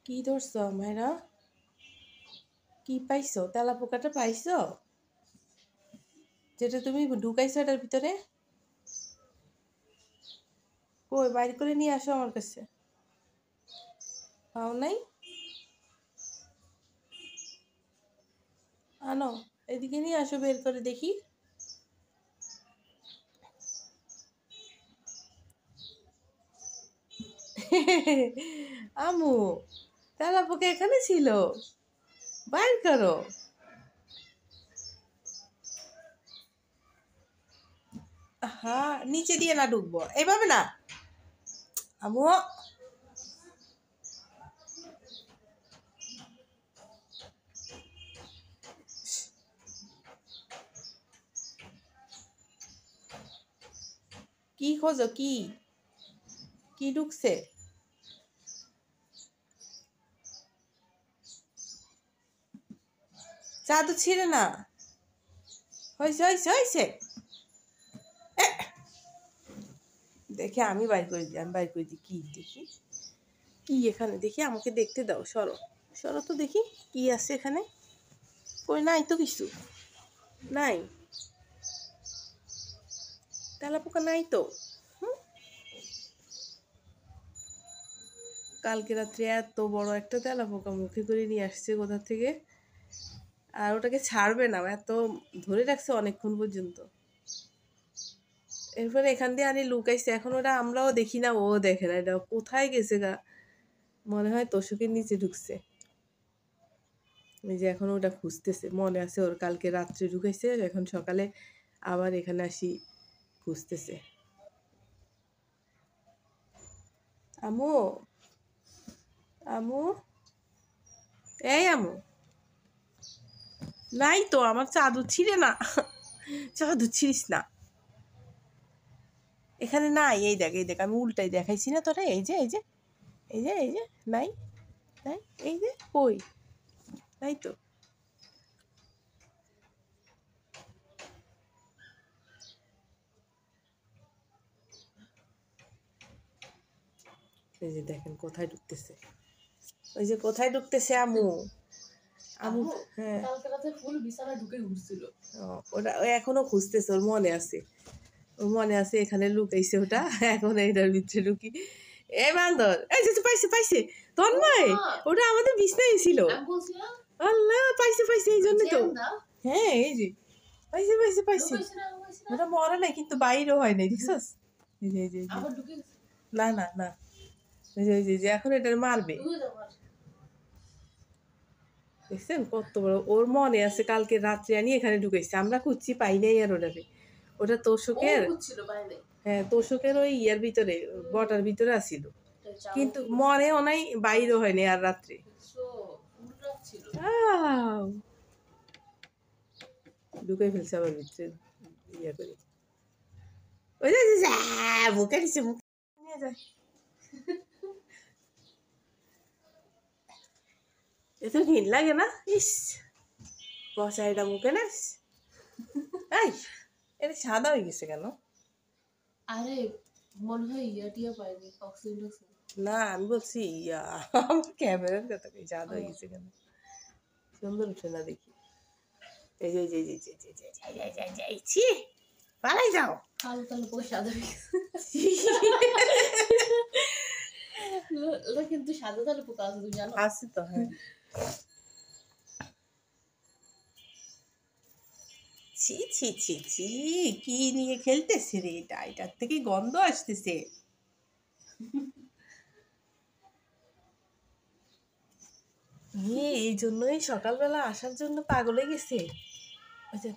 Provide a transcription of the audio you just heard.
কি ধরছো মায়েরা? কি পাইছো? তেলা পোকাটা পাইছো? যেটা তুমি ঢুকাইছো এটার ভিতরে? কই বাইর করে নিয়ে আসো আমার কাছে। পাও নাই? আনো, এদিকে নিয়ে আসো, বের করে দেখি। আমু, তেলা পোকা এখানে ছিল, বাইর করো। হ্যাঁ, নিচে দিয়ে না ঢুকবো, এইভাবে না। আমু, কি খোঁজো? কি কি ঢুকছে? চাদর ছিঁড়ে না। হয়েছে হয়েছে হয়েছে। দেখে আমি বাইর করে দিই, আমি বাইর করে দিই। কি দেখি? কি এখানে দেখি? আমাকে দেখতে দাও, সরো সরো তো দেখি কি আছে এখানে। কই, নাই তো কিছু, নাই, তেলাপোকা নাই তো। কালকে রাত্রে এত বড় একটা তেলাপোকা মুখে করে নিয়ে আসছে কোথা থেকে, আর ওটাকে ছাড়বে না, এত ধরে রাখছে অনেকক্ষণ পর্যন্ত। এরপরে এখান দিয়ে আনি লুকাইছে, এখন ওটা আমরাও দেখি না, ও দেখে না, এটা কোথায় গেছে গা। মনে হয় তোষকের নিচে ঢুকছে। এই যে এখন ওটা খুঁজতেছে, মনে আছে ওর কালকে রাত্রে ঢুকাইছে, এখন সকালে আবার এখানে আসি খুঁজতেছে। আমু, আমু, এই আমু, নাই তো, আমার চাদর ছিঁড়ে না। চাদর ছিঁড়িস না, এখানে নাই। এই দেখ, এই দেখ, আমি উল্টাই দেখাইছি না তোরা? এই যে এই যে এই যে এই যে, নাই, নাই, এই যে কই, নাই তো। এই যে দেখেন কোথায় ঢুকতেছে, ওই যে কোথায় ঢুকতেছে আমু। আমু, হ্যাঁ, কালকে রাতে ফুল বিছানা ঢুকে ঘুরছিল। ওটা ও এখনো খুঁজতেছে, ওর মনে আছে, ওর মনে আছে এখানে লুকাইছে ওটা। এখন এইটার ভিতরে ঢুকি। এ বান্দর, এই যে পাইছে পাইছে, তন্ময়, ওটা আমাদের বিছনায় ছিল। আল্লাহ, পাইছে পাইছে, এই জন্য তো। হ্যাঁ, এই যে পাইছে পাইছে পাইছে। ওটা মরে নাই, কিন্তু বাইরেও হয় নাই, দেখছস? এই যে এই যে না না না, এই যে এই যে এখন এটা মারবে। দেখছেন কত বড়, ওর মনে আছে কালকে রাত্রে আনি এখানে ঢুকেছে, আমরা খুঁজছি পাই নাই আর ওটাকে। ওটা তোষকের, হ্যাঁ তোষকের ওই ইয়ার ভিতরে, বটার ভিতরে আসিল, কিন্তু মনেও নাই, বাইরও হয়নি আর রাত্রে। ঢুকে ফেলছে আবার ভিতরে, ইয়া করে। ওই যে মুখে দিচ্ছে, মুখে নিয়ে যায়। এত ঘিন লাগে না? ইস, পচা এটা মুখে নাস। এই, এটা সাদা হয়ে গেছে কেন? আরে মনে হয় টিয়া পাইনি, অক্সিজেন। না আমি বলছি ইয়া, আমার ক্যামেরার কথা কই, সাদা হয়ে গেছে কেন? সুন্দর উঠে না দেখি। এই যে এই যে এই যে এই যে এই যে এই যে এই যে এই যে, ছি, পালাই যাও। কালো কালো পুরো সাদা হয়ে গেছে। ওটা কিন্তু সাদা কালো পোকা আছে, তুমি জানো? আছে তো, হ্যাঁ। ছি ছি ছি ছি, কি নিয়ে খেলতেছে রে এটা? এটার থেকে গন্ধ আসতেছে। এই জন্যই সকালবেলা আসার জন্য পাগল হয়ে গেছে। ওই যে,